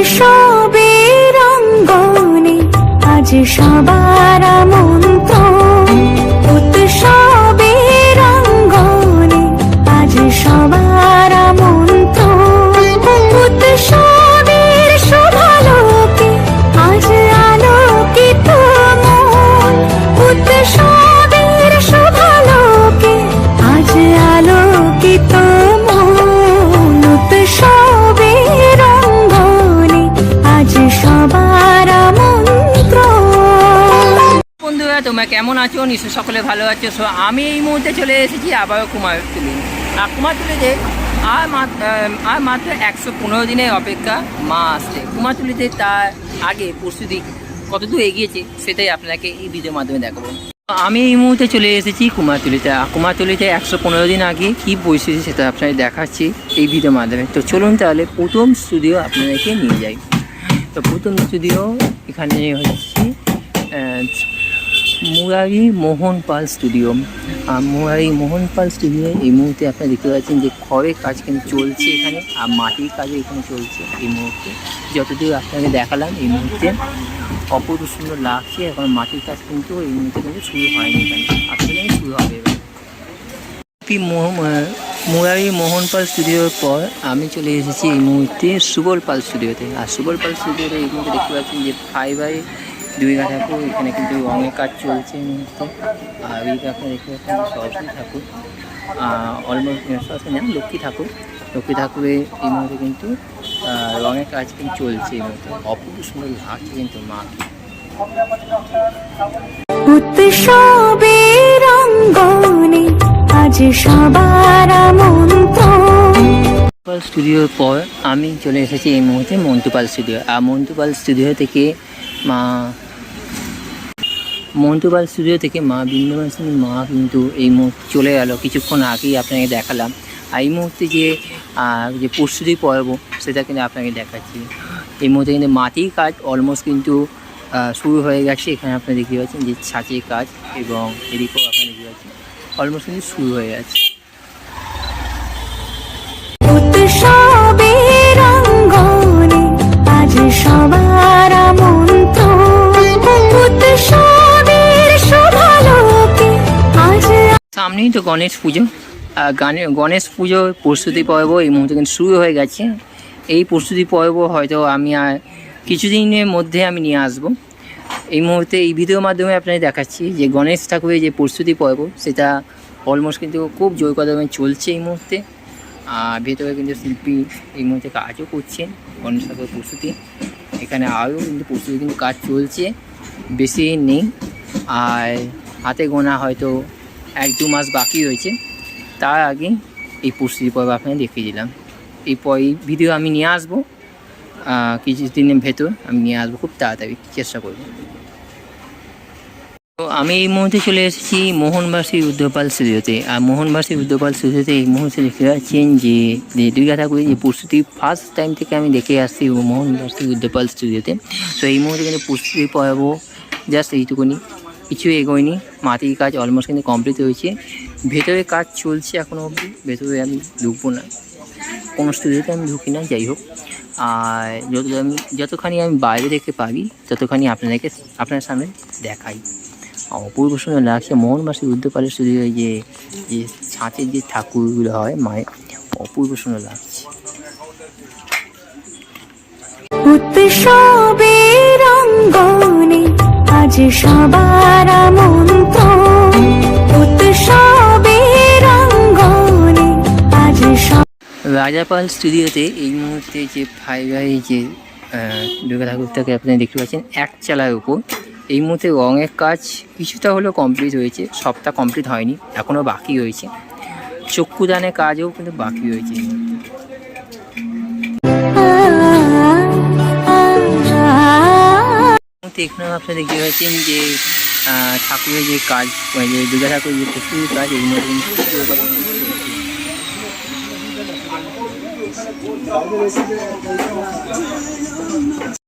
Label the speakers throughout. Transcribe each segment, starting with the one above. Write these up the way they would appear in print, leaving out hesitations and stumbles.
Speaker 1: উৎসবের অঙ্গনে আজ সবার আমন্ত্রণ, উৎসবের অঙ্গনে আজ সবার আমন্ত্রণ, উৎসবের শোভালোকে আজ আলোকিত মন, উৎসবের শোভালোকে আজ আলোকিত মন, উৎসবের অঙ্গনে আজ সবার আমন্ত্রণ।
Speaker 2: বন্ধুরা, তোমরা কেমন আছো? নিশ্চয় সকলে ভালো আছো। সো আমি এই মুহূর্তে চলে এসেছি আবারও কুমারটুলি। আর কুমারটুলিতে আর মাত্র 115 দিনের অপেক্ষা মা আসছে। কুমারটুলিতে তার আগে প্রস্তুতি কতদূর এগিয়েছে সেটাই আপনাকে এই ভিডিওর মাধ্যমে দেখাবো। আমি এই মুহূর্তে চলে এসেছি কুমারটুলিতে। কুমারটুলিতে 115 দিন আগে কী পরিস্থিতি সেটা আপনাকে দেখাচ্ছি এই ভিডিওর মাধ্যমে। তো চলুন তাহলে প্রথম স্টুডিও আপনাদেরকে নিয়ে যাই। তো প্রথম স্টুডিও এখানে হচ্ছে মুরারি মোহন পাল স্টুডিও। মুরারি মোহন পাল স্টুডিও এই মুহূর্তে আপনারা দেখতে পাচ্ছেন যে খড়ের কাজ কিন্তু চলছে এখানে, আর মাটির কাজও এখানে চলছে এই মুহূর্তে। যতদূর আপনাকে দেখালাম এই মুহূর্তে অপূর্ব সুন্দর লাগছে। এখন মাটির কাজ কিন্তু এই মুহূর্তে কিন্তু শুরু হয়নি, এখানে আসলে শুরু হবে এবার। মুরারি মোহন পাল স্টুডিওর পর আমি চলে এসেছি এই মুহূর্তে সুবল পাল স্টুডিওতে। আর সুবল পাল স্টুডিওতে এই মুহূর্তে দেখতে পাচ্ছেন যে 5x2 ঠাকুর এখানে কিন্তু রঙের কাজ চলছে এই মুহূর্তে। আর এইদিকে আপনারা দেখতে পাচ্ছেন সরস্বতী ঠাকুর, অলমোস্ট সরস্বতী না, লক্ষ্মী ঠাকুরের এই মুহূর্তে কিন্তু রঙের কাজ কিন্তু চলছে এই মুহূর্তে। অপূর্ব সুন্দর লাগছে কিন্তু মা।
Speaker 1: উৎসবের অঙ্গনে আজ সবার আমন্ত্রণ।
Speaker 2: স্টুডিওর পর আমি চলে এসেছি এই মুহূর্তে মন্টুপাল স্টুডিও। আর মন্টুপাল স্টুডিও থেকে মা বিন্দুবাসিনী মা কিন্তু এই মুহূর্তে চলে গেল কিছুক্ষণ আগেই আপনাকে দেখালাম। আর এই মুহূর্তে যে প্রস্তুতি পর্ব সেটা কিন্তু আপনাকে দেখাচ্ছি। এই মুহূর্তে কিন্তু মাটির কাজ অলমোস্ট কিন্তু শুরু হয়ে গেছে। এখানে আপনারা দেখতে পাচ্ছেন যে ছাঁচের কাজ, এবং এদিকেও আপনারা দেখতে পাচ্ছেন অলমোস্ট কিন্তু শুরু হয়ে গেছে।
Speaker 1: উৎসবের অঙ্গনে আজ সবার আমন্ত্রণ, উৎসবের শোভালোকে আজ।
Speaker 2: সামনেই তো গণেশ পুজো। গণেশ পুজোর প্রস্তুতি পর্ব এই মুহূর্তে কিন্তু শুরু হয়ে গেছে। এই প্রস্তুতি পর্ব হয়তো আমি আর কিছুদিনের মধ্যে আমি নিয়ে আসব। এই মুহূর্তে এই ভিডিওর মাধ্যমে আপনাদের দেখাচ্ছি যে গণেশ ঠাকুরের যে প্রস্তুতি পর্ব সেটা অলমোস্ট কিন্তু খুব জোর কদমে চলছে এই মুহূর্তে। ভেতরে কিন্তু শিল্পী এই মুহূর্তে কাজও করছেন গণেশ ঠাকুরের প্রস্তুতি। এখানে আরও কিন্তু প্রস্তুতি কিন্তু কাজ চলছে, বেশি নেই। আর হাতে গোনা হয়তো 1-2 মাস বাকি রয়েছে। তার আগে এই প্রস্তুতি পর্ব আপনাদের দেখিয়ে দিলাম। এই ভিডিও আমি নিয়ে আসবো কিছুদিনের ভেতর, আমি নিয়ে আসবো খুব তাড়াতাড়ি, চেষ্টা করব। তো আমি এই মুহূর্তে চলে এসেছি মোহনবাসী রুদ্রপাল স্টুডিওতে। আর মোহনবাসী রুদ্রপাল স্টুডিওতে এই মুহূর্তে দেখতে পাচ্ছেন যে দুর্গা ঠাকুরের যে প্রস্তুতি ফার্স্ট টাইম থেকে আমি দেখে আসছি মোহনবাসী রুদ্রপাল স্টুডিওতে। তো এই মুহূর্তে কিন্তু প্রস্তুতি পর্ব জাস্ট এইটুকুনি, কিছু এগোয়নি। মাটির কাজ অলমোস্ট কিন্তু কমপ্লিট হয়েছে, ভেতরে কাজ চলছে এখনও অবধি। ভেতরে আমি ঢুকবো না, কোনো স্টুডিওতে আমি ঢুকি না। যাই হোক, আর যতখানি আমি বাইরে দেখতে পারি ততখানি আপনার সামনে দেখাই। অপূর্ব সুন্দর লাগছে মোহনবাসী রুদ্রপালের স্টুডিও। যে ছাঁচের যে ঠাকুরগুলো হয় মায়ের, অপূর্ব সুন্দর লাগছে।
Speaker 1: উৎসবের অঙ্গনে আজ সবার আমন্ত্রণ, উৎসবের অঙ্গনে আজ।
Speaker 2: রাজাপাল স্টুডিওতে এই মুহূর্তে যে 5x যে দুর্গা ঠাকুরটাকে আপনারা দেখতে পাচ্ছেন এক চালার উপর। এই মুহূর্তে রঙের কাজ কিছুটা হলেও কমপ্লিট হয়েছে, সবটা কমপ্লিট হয়নি, এখনও বাকি রয়েছে। চক্ষুদানের কাজও কিন্তু বাকি রয়েছে। এখানে আপনারা দেখতে পাচ্ছেন যে ঠাকুরের যে কাজ, যে দুর্গা ঠাকুরের যে প্রস্তুতির কাজ, এই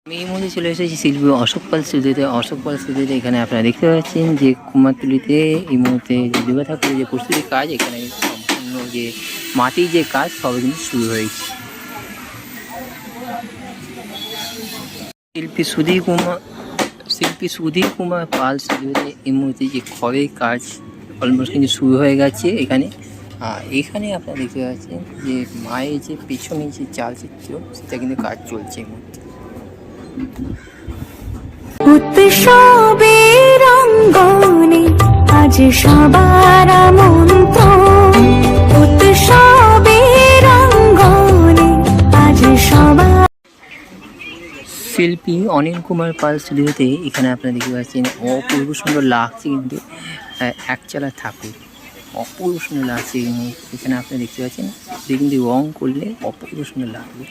Speaker 2: আমি এই মুহূর্তে চলে এসেছি শিল্পী অশোক পাল স্টুডিওতে। এখানে আপনারা দেখতে পাচ্ছেন যে কুমারটুলিতে এই মুহূর্তে যে দুর্গা ঠাকুরের যে প্রস্তুতির কাজ, এখানে সম্পূর্ণ যে মাটির যে কাজ সবই কিন্তু শুরু হয়েছে। শিল্পী সুধীর কুমার পাল স্টুডিওতে এই মুহূর্তে যে খড়ের কাজ অলমোস্ট কিন্তু শুরু হয়ে গেছে এখানে। এখানে আপনারা দেখতে পাচ্ছেন যে মায়ের যে পেছনে যে চালচিত্র সেটা কিন্তু কাজ চলছে এই মুহূর্তে।
Speaker 1: উৎসবের অঙ্গনে আজ সবার আমন্ত্রণ, উৎসবের অঙ্গনে আজ সবার।
Speaker 2: শিল্পী অনিল কুমার পাল স্টুডিওতে এখানে আপনারা দেখতে পাচ্ছেন অপূর্ব সুন্দর লাগছে কিন্তু একচালা ঠাকুর, অপূর্ব সুন্দর লাগছে এই মুহূর্তে। এখানে আপনারা দেখতে পাচ্ছেন যে কিন্তু রং করলে অপূর্ব সুন্দর লাগবে।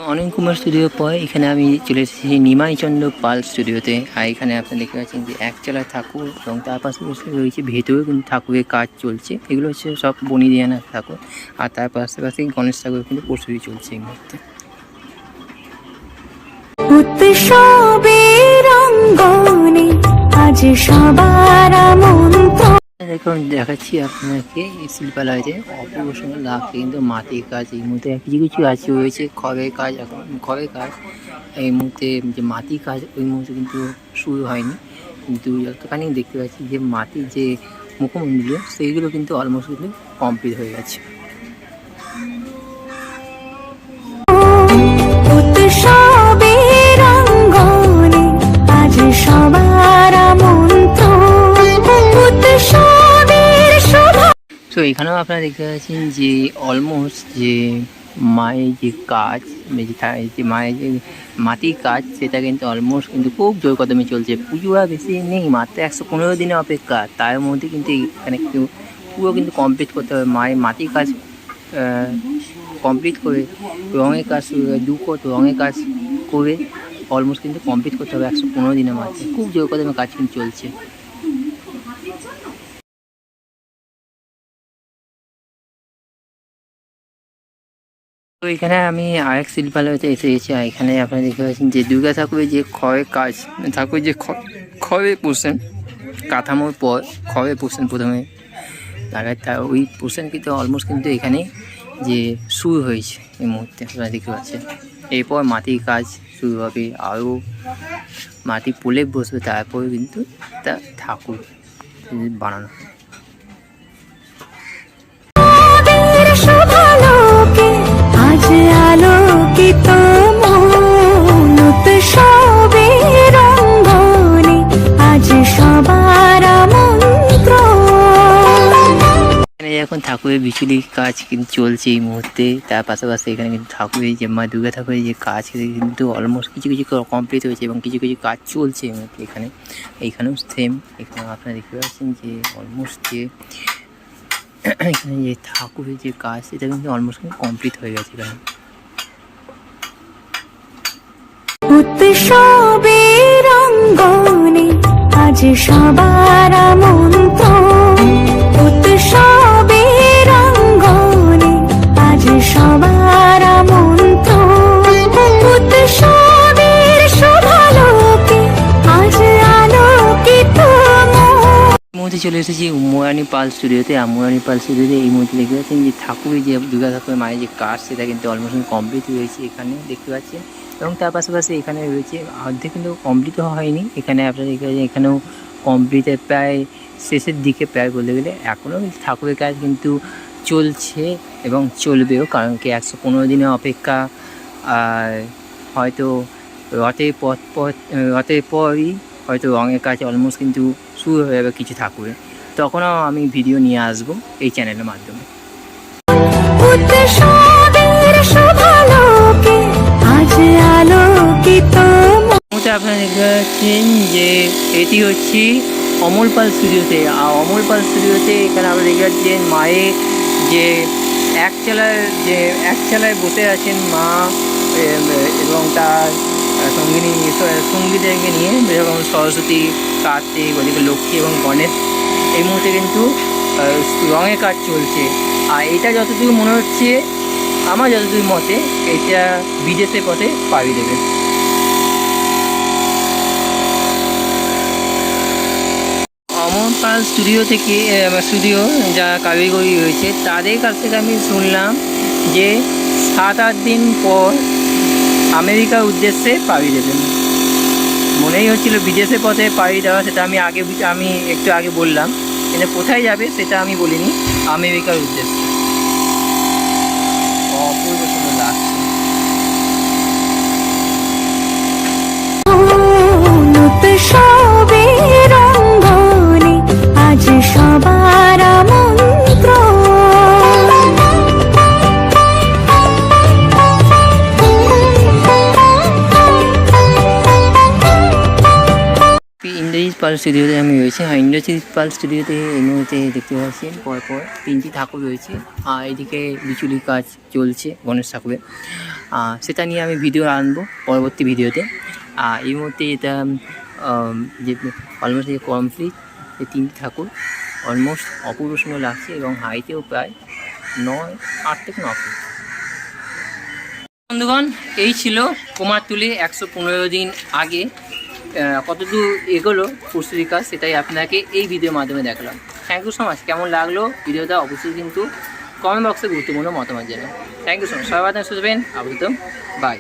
Speaker 2: অনিল কুমার স্টুডিওর পর এখানে আমি চলে এসেছি নিমাইচন্দ্র পাল স্টুডিওতে। আর এখানে আপনারা দেখতে পাচ্ছেন যে একচালা ঠাকুর এবং তার পাশাপাশি রয়েছে ভেতরেও কিন্তু ঠাকুরের কাজ চলছে। এগুলো হচ্ছে সব বনিদিয়ানা ঠাকুর। আর তার পাশাপাশি গণেশ ঠাকুর কিন্তু প্রস্তুতি চলছে এই মুহূর্তে।
Speaker 1: উৎসবের অঙ্গনে আজ সবার আমন্ত্রণ।
Speaker 2: এখন দেখাচ্ছি আপনাকে এই শিল্পালয়তে অপূর্ব সুন্দর লাগছে কিন্তু মাটির কাজ এই মুহূর্তে কিছু কিছু আছে রয়েছে খড়ের কাজ। এখন খড়ের কাজ এই মুহূর্তে যে মাটির কাজ ওই মুহূর্তে কিন্তু শুরু হয়নি, কিন্তু যতখানি দেখতে পাচ্ছি যে মাটির যে মুখমণ্ডলীয় সেইগুলো কিন্তু অলমোস্ট কিন্তু কমপ্লিট হয়ে গেছে।
Speaker 1: উৎসবের অঙ্গনে আজ সবার আমন্ত্রণ, উৎসবের শোভা।
Speaker 2: তো এখানেও আপনারা দেখতে পাচ্ছেন যে অলমোস্ট যে মায়ের যে কাজ যে মায়ের যে মাটির কাজ সেটা কিন্তু অলমোস্ট কিন্তু খুব জোর কদমে চলছে। পুজো আর বেশি নেই, মাত্র 115 দিনের অপেক্ষা। তার মধ্যে কিন্তু এখানে একটু পুরো কিন্তু কমপ্লিট করতে হবে। মায়ের মাটির কাজ কমপ্লিট করে রঙের কাজ 2 কোট রঙের কাজ করে অলমোস্ট কিন্তু কমপ্লিট করতে হবে 115 দিনের মাঝে। খুব জোর কদমে কাজ কিন্তু চলছে। তো এখানে আমি আরেক শিল্পালয়তে এসে গেছি। আর এখানে আপনারা দেখতে পাচ্ছেন যে দুর্গা ঠাকুরের যে খড়ের কাজ, ঠাকুরের যে খড়ে পোষণ কাঠামোর পর খড়ে পোষণ প্রথমে লাগায়, তা ওই পোষণ কিন্তু অলমোস্ট কিন্তু এখানে যে শুরু হয়েছে এই মুহূর্তে আপনারা দেখতে পাচ্ছেন। এরপর মাটির কাজ শুরু হবে, আরও মাটি পোলে বসবে, তারপরে কিন্তু তা ঠাকুর বানানো হবে।
Speaker 1: আজ আলোকিত মন, উৎসবের অঙ্গনে আজ সবার আমন্ত্রণ।
Speaker 2: এখানে এখন ঠাকুরের বিচুলির কাজ কিন্তু চলছে এই মুহূর্তে। তার পাশাপাশি এখানে কিন্তু ঠাকুরের যে মা দুর্গা ঠাকুরের যে কাজ কিন্তু অলমোস্ট কিছু কিছু কমপ্লিট হয়েছে এবং কিছু কিছু কাজ চলছে এই মুহূর্তে। এইখানেও সেম। এখানে আপনারা দেখতে পাচ্ছেন যে অলমোস্ট যে এখানে যে ঠাকুরের যে কাজ সেটা কিন্তু অলমোস্ট কমপ্লিট হয়ে গেছে এখানে।
Speaker 1: উৎসবের অঙ্গনে আজ সবার আমন্ত্রণ, উৎসবের অঙ্গনে আজ সবার আমন্ত্রণ, উৎসবের শোভালোকে আজ আলোকিত
Speaker 2: মুহূর্তে চলে এসেছি মরানি পাল স্টুডিওতে। আর মরানি পাল স্টুডিওতে এই মুহূর্তে দেখতে পাচ্ছেন যে ঠাকুরের যে দুর্গা ঠাকুরের মায়ের যে কাজ সেটা কিন্তু অলমোস্ট কমপ্লিট হয়েছে এখানে দেখতে পাচ্ছেন। এবং তার পাশাপাশি এখানে রয়েছে অর্ধেক কিন্তু কমপ্লিট হয়নি। এখানে আপনারা দেখতে পাচ্ছেন এখানেও কমপ্লিটের প্রায় শেষের দিকে প্রায় বলতে গেলে। এখনও কিন্তু ঠাকুরের কাজ কিন্তু চলছে এবং চলবেও, কারণ কি 115 দিনের অপেক্ষা। আর হয়তো রথের পরই হয়তো রঙের কাজ অলমোস্ট কিন্তু শুরু হয়ে যাবে কিছু ঠাকুরে। তখনও আমি ভিডিও নিয়ে আসবো এই চ্যানেলের মাধ্যমে। আপনারা দেখতে পাচ্ছেন যে এটি হচ্ছে অমল পাল স্টুডিওতে। আর অমল পাল স্টুডিওতে এখানে আপনারা দেখতে পাচ্ছেন মায়ের যে এক চালায় বসে আছেন মা এবং তার সঙ্গীদেরকে নিয়ে, যেরকম সরস্বতী, কার্তিক, ওদিকে লক্ষ্মী এবং গণেশ। এই মুহূর্তে কিন্তু রঙের কাজ চলছে। আর এটা যতদূর মনে হচ্ছে, আমার যতদূর মতে, এটা বিদেশের পথে পাড়ি দেবে। অমর পাল স্টুডিও থেকে স্টুডিও যা কারিগরি হয়েছে তাদের কাছ থেকে আমি শুনলাম যে 7-8 দিন পর আমেরিকার উদ্দেশ্যে পাড়ি দেবেন। মনেই হচ্ছিল বিদেশের পথে পাড়ি দেওয়া, সেটা আমি একটু আগে বললাম, কিন্তু কোথায় যাবে সেটা আমি বলিনি। আমেরিকার উদ্দেশ্যে। অপূর্ব সুন্দর লাগছে।
Speaker 1: সবে রঙ্গনে আজ সবার মন্ত্র
Speaker 2: ইন্দ্রজিৎ পাল স্টুডিওতে আমি রয়েছি। ইন্দ্রজিৎ পাল স্টুডিওতে এই মুহূর্তে দেখতে পাচ্ছেন পরপর 3টি ঠাকুর রয়েছে। আর এদিকে বিচুলি কাজ চলছে গণেশ ঠাকুরের, সেটা নিয়ে আমি ভিডিও আনবো পরবর্তী ভিডিওতে। এই মুহূর্তে এটা যে অলমোস্ট কমপ্লিট, এই 3টি ঠাকুর অলমোস্ট অপূর্ব সুন্দর লাগছে এবং হাইটেও প্রায় 8 থেকে 9 ফুট। বন্ধুগণ, এই ছিল কুমারটুলি 115 দিন আগে কতদূর এগোলো প্রস্তুতি কাজ, সেটাই আপনাকে এই ভিডিওর মাধ্যমে দেখলাম। Thank you so much. কেমন লাগলো ভিডিওটা অবশ্যই কিন্তু কমেন্ট বক্সে গুরুত্বপূর্ণ মতামত জানান। Thank you so much. সবাই সুস্থ থাকবেন। আপাতত বাই।